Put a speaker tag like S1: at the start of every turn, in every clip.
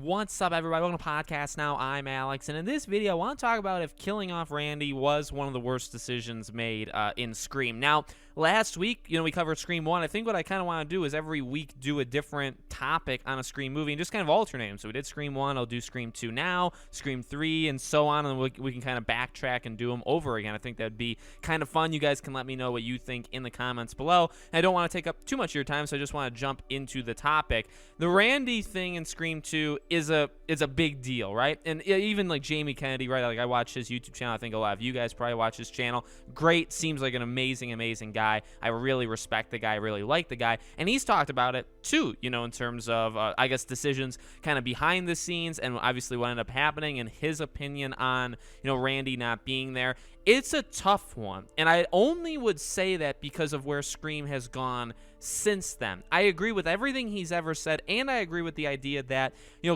S1: What's up, everybody? Welcome to Podcast Now. I'm Alex, and in this video, I want to talk about if killing off Randy was one of the worst decisions made in Scream. Now, last week, we covered Scream 1. I think what I kind of want to do is every week do a different topic on a Scream movie and just kind of alternate them. So we did Scream 1, I'll do Scream 2 now, Scream 3, and so on, and we can kind of backtrack and do them over again. I think that'd be kind of fun. You guys can let me know what you think in the comments below. And I don't want to take up too much of your time, so I just want to jump into the topic. The Randy thing in Scream 2 is a big deal, right? And even like Jamie Kennedy, right? Like I watched his YouTube channel. I think a lot of you guys probably watch his channel. Great, seems like an amazing guy. I really respect the guy. I really like the guy, and he's talked about it too. In terms of I guess decisions kind of behind the scenes, and obviously what ended up happening, and his opinion on Randy not being there. It's a tough one, and I only would say that because of where Scream has gone since then. I agree with everything he's ever said, and I agree with the idea that,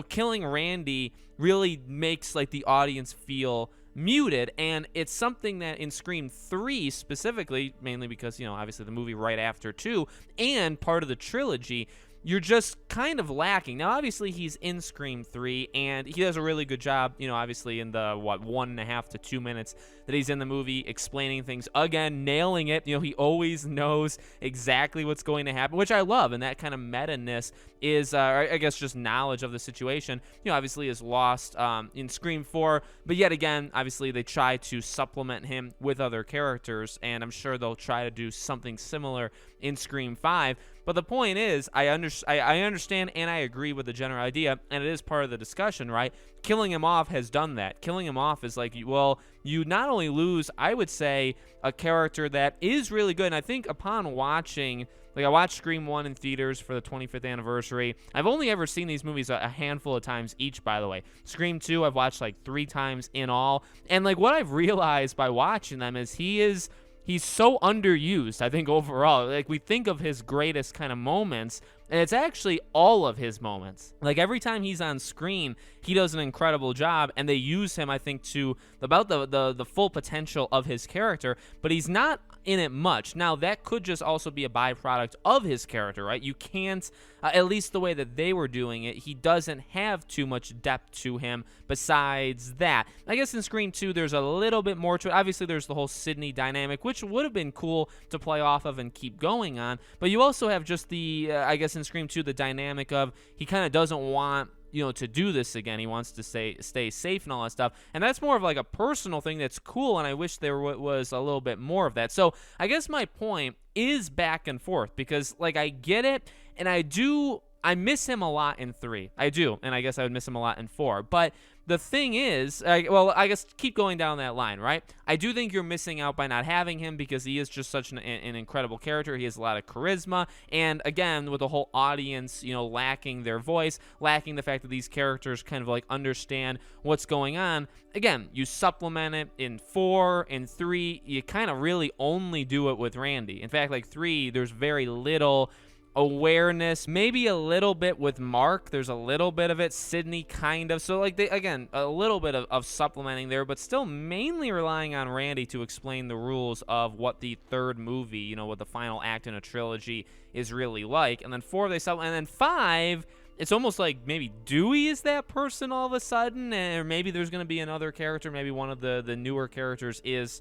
S1: killing Randy really makes like the audience feel muted, and it's something that in Scream 3 specifically, mainly because, obviously the movie right after 2, and part of the trilogy, you're just kind of lacking. Now, obviously, he's in Scream 3, and he does a really good job, obviously in the, 1.5 to 2 minutes that he's in the movie, explaining things, again, nailing it. He always knows exactly what's going to happen, which I love, and that kind of meta-ness is, I guess, just knowledge of the situation, obviously is lost in Scream 4, but yet again, obviously, they try to supplement him with other characters, and I'm sure they'll try to do something similar in Scream 5. But the point is, I understand and I agree with the general idea, and it is part of the discussion, right? Killing him off has done that. Killing him off is like, well, you not only lose, I would say, a character that is really good. And I think upon watching, I watched Scream 1 in theaters for the 25th anniversary. I've only ever seen these movies a handful of times each, by the way. Scream 2, I've watched 3 times in all. And what I've realized by watching them is he's so underused, I think, overall. We think of his greatest kind of moments, and it's actually all of his moments. Every time he's on screen, he does an incredible job, and they use him, I think, to about the full potential of his character, but he's not in it much. Now, that could just also be a byproduct of his character, right? You can't, at least the way that they were doing it, he doesn't have too much depth to him besides that. I guess in Scream 2, there's a little bit more to it. Obviously, there's the whole Sydney dynamic, which would have been cool to play off of and keep going on, but you also have just the, I guess in Scream 2, the dynamic of he kind of doesn't want to do this again. He wants to stay safe and all that stuff. And that's more of a personal thing that's cool, and I wish there was a little bit more of that. So I guess my point is back and forth, because I get it, and I miss him a lot in 3. I do, and I guess I would miss him a lot in 4. But the thing is, I guess keep going down that line, right? I do think you're missing out by not having him, because he is just such an incredible character. He has a lot of charisma, and again, with the whole audience, lacking their voice, lacking the fact that these characters kind of understand what's going on. Again, you supplement it in 4 and 3. You kind of really only do it with Randy. In fact, 3, there's very little awareness, maybe a little bit with Mark. There's a little bit of it. Sydney, kind of. So again, a little bit of supplementing there, but still mainly relying on Randy to explain the rules of what the third movie, what the final act in a trilogy is really like. And then 4, they supplement, and then 5, it's almost like maybe Dewey is that person all of a sudden, or maybe there's going to be another character. Maybe one of the newer characters is,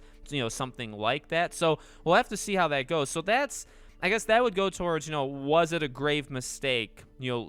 S1: something like that. So we'll have to see how that goes. So I guess that would go towards, was it a grave mistake,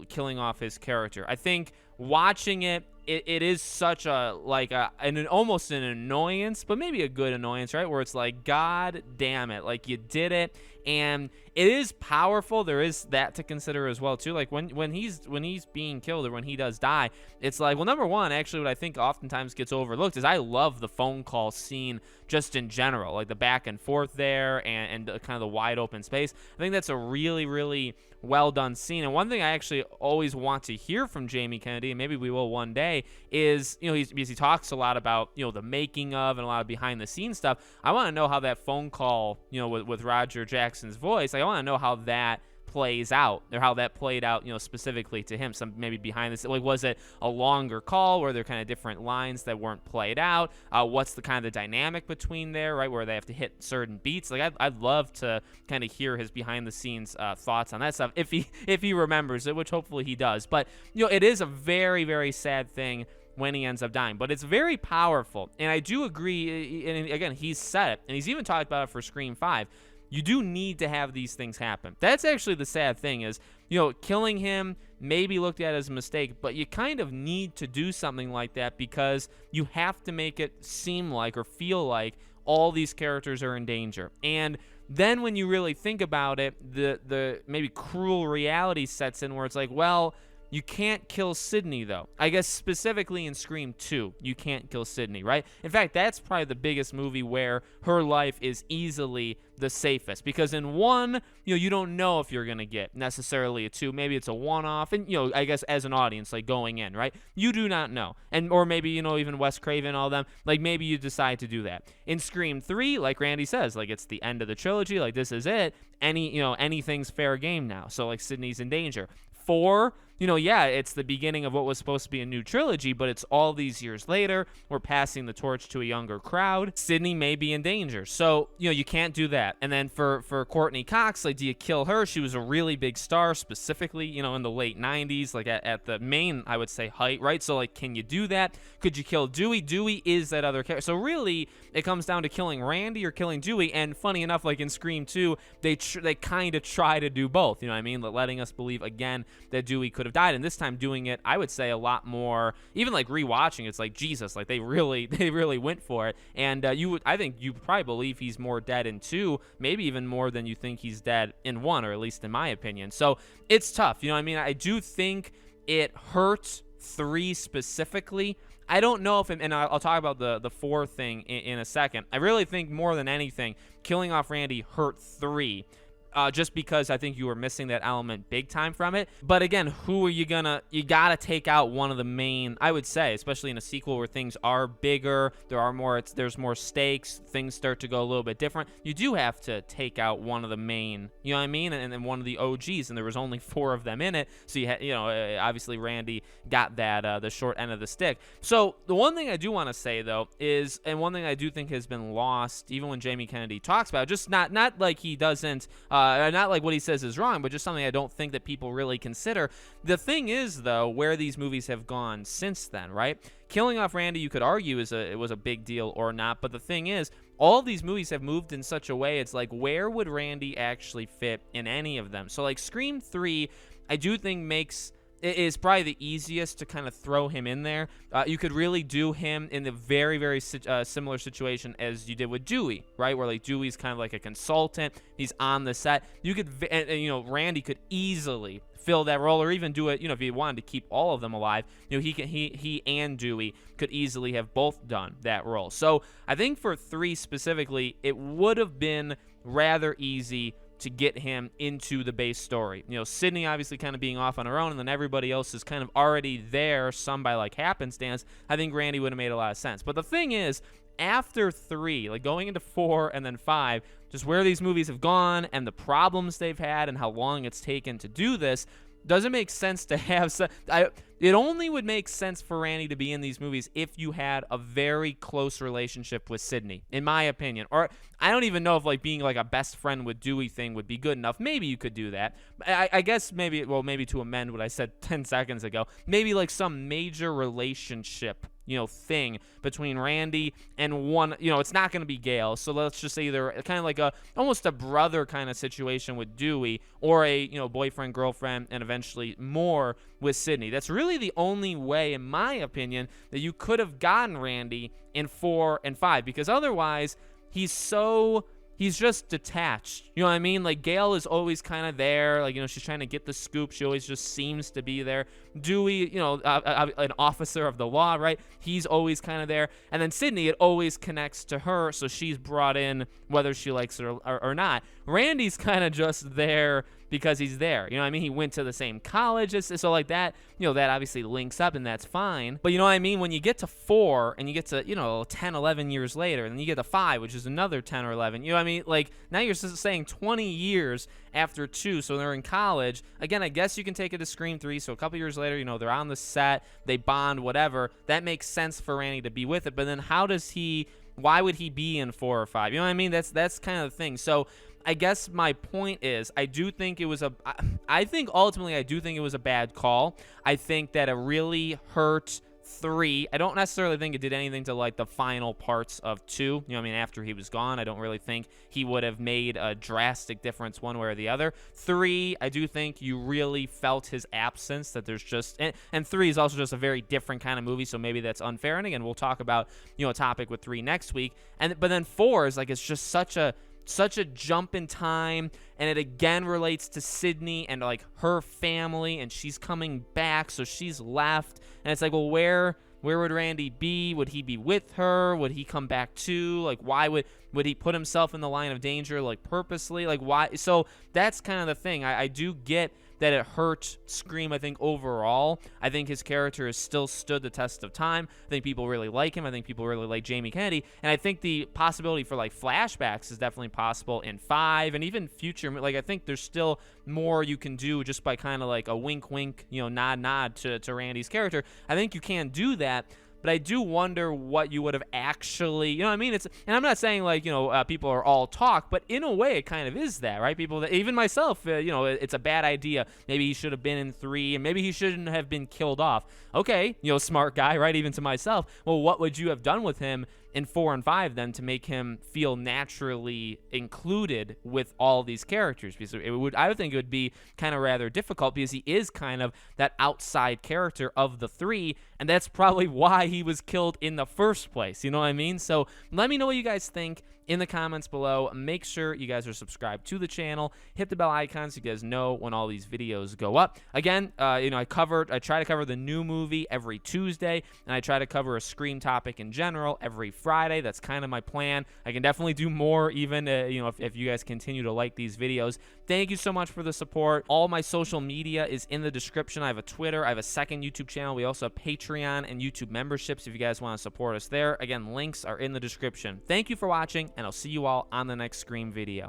S1: killing off his character? I think watching it is such almost an annoyance, but maybe a good annoyance, right? Where it's God damn it, you did it, and it is powerful. There is that to consider as well too. When he's being killed, or when he does die, it's well, number one, actually, what I think oftentimes gets overlooked is I love the phone call scene just in general, the back and forth there, and kind of the wide open space. I think that's a really, really well done scene. And one thing I actually always want to hear from Jamie Kennedy, and maybe we will one day, is because he talks a lot about the making of and a lot of behind the scenes stuff. I want to know how that phone call with Roger Jackson's voice, I want to know how that plays out, or how that played out, specifically to him. Some maybe behind this, like, was it a longer call where there are kind of different lines that weren't played out? What's the kind of the dynamic between there, right, where they have to hit certain beats? Like, I'd love to kind of hear his behind the scenes thoughts on that stuff if he remembers it, which hopefully he does. But it is a very, very sad thing when he ends up dying, but it's very powerful. And I do agree, and again, he's said it, and he's even talked about it for Scream 5. You do need to have these things happen. That's actually the sad thing is, killing him may be looked at as a mistake, but you kind of need to do something like that because you have to make it seem like or feel like all these characters are in danger. And then when you really think about it, the maybe cruel reality sets in where it's like, well, you can't kill Sydney, though. I guess specifically in Scream 2, you can't kill Sydney, right? In fact, that's probably the biggest movie where her life is easily the safest. Because in 1, you don't know if you're going to get necessarily a 2. Maybe it's a one-off. And, I guess as an audience, like going in, right? You do not know. Or maybe, even Wes Craven, all them, like maybe you decide to do that. In Scream 3, like Randy says, like it's the end of the trilogy. Like this is it. Anything's fair game now. So like Sydney's in danger. 4, it's the beginning of what was supposed to be a new trilogy, but it's all these years later. We're passing the torch to a younger crowd. Sydney may be in danger. So, you can't do that. And then for Courtney Cox, like, do you kill her? She was a really big star, specifically, in the late 90s, like at the main, I would say, height, right? So, like, can you do that? Could you kill Dewey? Dewey is that other character. So, really, it comes down to killing Randy or killing Dewey. And funny enough, like in Scream 2, they kind of try to do both, letting us believe, again, that Dewey could have died, and this time doing it, I would say, a lot more, even like rewatching it's like Jesus, like they really went for it. And I think you probably believe he's more dead in 2, maybe even more than you think he's dead in 1, or at least in my opinion. So it's tough, I do think it hurts 3 specifically. I don't know if, and I'll talk about the 4 thing in a second. I really think more than anything, killing off Randy hurt 3. Just because I think you were missing that element big time from it. But again, who are you gotta take out one of the main, I would say, especially in a sequel where things are bigger, there's more stakes, things start to go a little bit different. You do have to take out one of the main, you know what I mean? And then one of the OGs, and there was only 4 of them in it. So obviously Randy got that, the short end of the stick. So the one thing I do want to say though is, and one thing I do think has been lost, even when Jamie Kennedy talks about it, just not like he doesn't, not like what he says is wrong, but just something I don't think that people really consider. The thing is, though, where these movies have gone since then, right? Killing off Randy, you could argue, it was a big deal or not, but the thing is, all these movies have moved in such a way, it's like, where would Randy actually fit in any of them? So, like, Scream 3, I do think it is probably the easiest to kind of throw him in there. You could really do him in the very, very similar situation as you did with Dewey, right? Where like Dewey's kind of like a consultant. He's on the set. You could, Randy could easily fill that role, or even do it, if he wanted to keep all of them alive. He and Dewey could easily have both done that role. So I think for 3 specifically, it would have been rather easy to get him into the base story. Sydney obviously kind of being off on her own, and then everybody else is kind of already there, some by like happenstance. I think Randy would have made a lot of sense. But the thing is, after 3, like going into 4 and then 5, just where these movies have gone and the problems they've had and how long it's taken to do this, doesn't make sense to have. It only would make sense for Randy to be in these movies if you had a very close relationship with Sydney, in my opinion. Or I don't even know if like being like a best friend with Dewey thing would be good enough. Maybe you could do that. I guess maybe to amend what I said 10 seconds ago, maybe like some major relationship thing between Randy and one, it's not going to be Gail. So let's just say either kind of like almost a brother kind of situation with Dewey, or a, boyfriend, girlfriend, and eventually more with Sydney. That's really the only way, in my opinion, that you could have gotten Randy in 4 and 5, because otherwise he's just detached. You know what I mean? Like, Gail is always kind of there. Like, she's trying to get the scoop. She always just seems to be there. Dewey, an officer of the law, right? He's always kind of there. And then Sydney, it always connects to her, so she's brought in whether she likes it or not. Randy's kind of just there because he's there. You know what I mean? He went to the same college, so like that, that obviously links up, and that's fine. But you know what I mean? When you get to 4 and you get to, 10, 11 years later, and then you get to 5, which is another 10 or 11, you know what I mean? Like, now you're saying 20 years after 2, so they're in college. Again, I guess you can take it to Scream 3, so a couple years later, they're on the set, they bond, whatever. That makes sense for Randy to be with it, but then why would he be in 4 or 5? You know what I mean? That's kind of the thing. So I guess my point is, I think ultimately I do think it was a bad call. I think that it really hurt 3. I don't necessarily think it did anything to like the final parts of 2. You know what I mean? After he was gone, I don't really think he would have made a drastic difference one way or the other. 3, I do think you really felt his absence, that there's just, and 3 is also just a very different kind of movie, so maybe that's unfair. And again, we'll talk about, a topic with 3 next week. But then 4 is like, it's just such a jump in time, and it again relates to Sydney and like her family, and she's coming back, so she's left, and it's like, well, where would Randy be? Would he be with her? Would he come back too? Like, why would he put himself in the line of danger, like, purposely? Like, why? So that's kind of the thing. I do get that it hurt Scream, I think, overall. I think his character has still stood the test of time. I think people really like him. I think people really like Jamie Kennedy. And I think the possibility for, like, flashbacks is definitely possible in 5 and even future. Like, I think there's still more you can do just by kind of like a wink, wink, nod to Randy's character. I think you can do that. But I do wonder what you would have actually, you know what I mean? And I'm not saying like, people are all talk, but in a way it kind of is that, right? People that, even myself, it's a bad idea. Maybe he should have been in 3, and maybe he shouldn't have been killed off. Okay, smart guy, right? Even to myself. Well, what would you have done with him in 4 and 5 then to make him feel naturally included with all these characters? Because I would think it would be kind of rather difficult, because he is kind of that outside character of the 3, and that's probably why he was killed in the first place. You know what I mean? So let me know what you guys think in the comments below. Make sure you guys are subscribed to the channel. Hit the bell icon so you guys know when all these videos go up. Again, I try to cover the new movie every Tuesday, and I try to cover a Scream topic in general every Friday. That's kind of my plan. I can definitely do more, even if you guys continue to like these videos. Thank you so much for the support. All my social media is in the description. I have a Twitter. I have a second YouTube channel. We also have Patreon and YouTube memberships if you guys want to support us there. Again, links are in the description. Thank you for watching, and I'll see you all on the next Scream video.